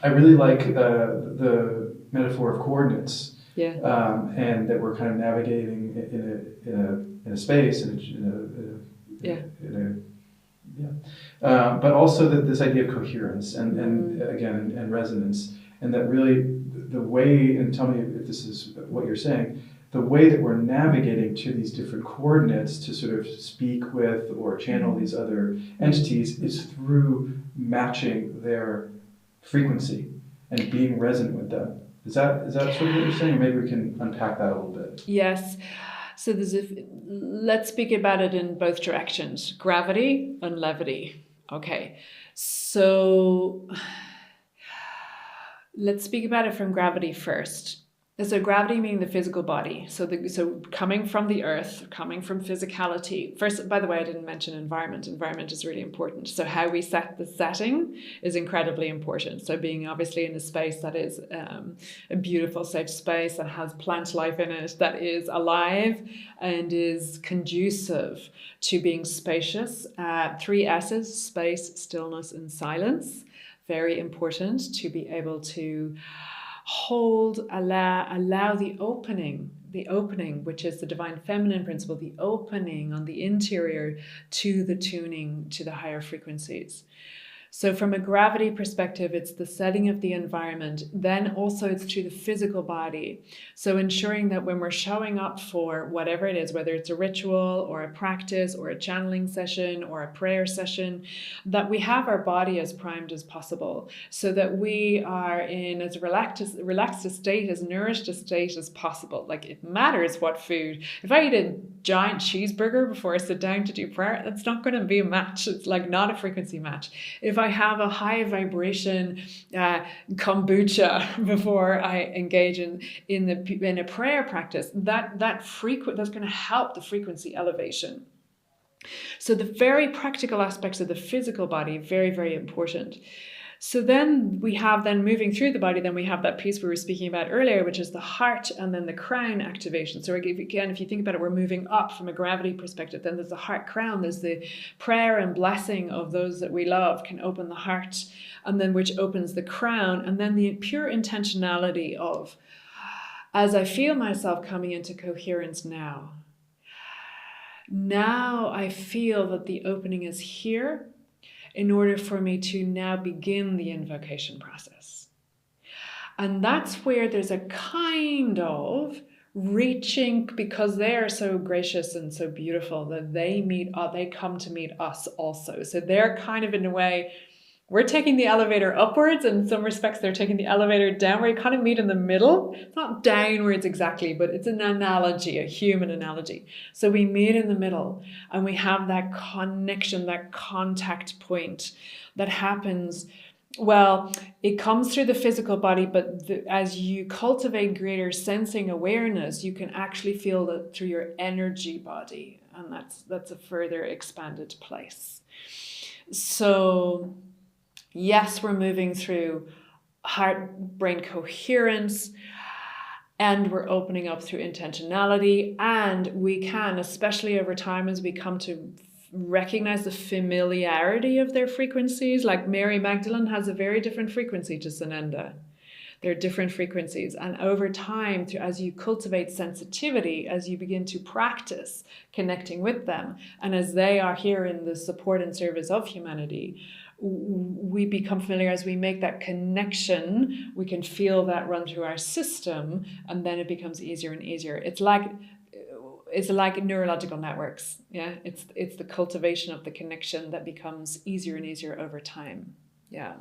I really like the metaphor of coordinates, Yeah. and that we're kind of navigating in a space, Yeah. but also that this idea of coherence and again and resonance, and that really the way, and tell me if this is what you're saying, the way that we're navigating to these different coordinates to sort of speak with or channel these other entities is through matching their frequency and being resonant with them. Is that sort of what you're saying? Maybe we can unpack that a little bit. Yes. So let's speak about it in both directions, gravity and levity. Okay. So let's speak about it from gravity first. So gravity meaning the physical body. So coming from the earth, coming from physicality. First, by the way, I didn't mention environment. Environment is really important. So how we set the setting is incredibly important. So being obviously in a space that is a beautiful, safe space that has plant life in it, that is alive and is conducive to being spacious. 3 S's, space, stillness, and silence. Very important to be able to hold, allow the opening, which is the divine feminine principle, the opening on the interior to the tuning to the higher frequencies. So from a gravity perspective, it's the setting of the environment. Then also it's to the physical body. So ensuring that when we're showing up for whatever it is, whether it's a ritual or a practice or a channeling session or a prayer session, that we have our body as primed as possible so that we are in as relaxed a state, as nourished a state as possible. Like it matters what food. If I eat a giant cheeseburger before I sit down to do prayer, that's not going to be a match. It's like not a frequency match. If I have a high vibration kombucha before I engage in a prayer practice, that's going to help the frequency elevation. So the very practical aspects of the physical body, very, very important. So then we have moving through the body, then we have that piece we were speaking about earlier, which is the heart and then the crown activation. So again, if you think about it, we're moving up from a gravity perspective. Then there's the heart crown. There's the prayer and blessing of those that we love can open the heart, and then which opens the crown. And then the pure intentionality of, as I feel myself coming into coherence now I feel that the opening is here in order for me to now begin the invocation process. And that's where there's a kind of reaching, because they are so gracious and so beautiful that they come to meet us also. So they're kind of in a way, we're taking the elevator upwards, and in some respects they're taking the elevator down, where you kind of meet in the middle. It's not downwards exactly, but it's an analogy, a human analogy. So we meet in the middle and we have that connection, that contact point that happens. Well, it comes through the physical body, but as you cultivate greater sensing awareness, you can actually feel that through your energy body, and that's a further expanded place. So yes, we're moving through heart-brain coherence, and we're opening up through intentionality, and we can, especially over time, as we come to recognize the familiarity of their frequencies. Like Mary Magdalene has a very different frequency to Sananda. They're different frequencies. And over time, as you cultivate sensitivity, as you begin to practice connecting with them, and as they are here in the support and service of humanity, we become familiar. As we make that connection, we can feel that run through our system, and then it becomes easier and easier. It's like neurological networks. Yeah, it's the cultivation of the connection that becomes easier and easier over time. Yeah.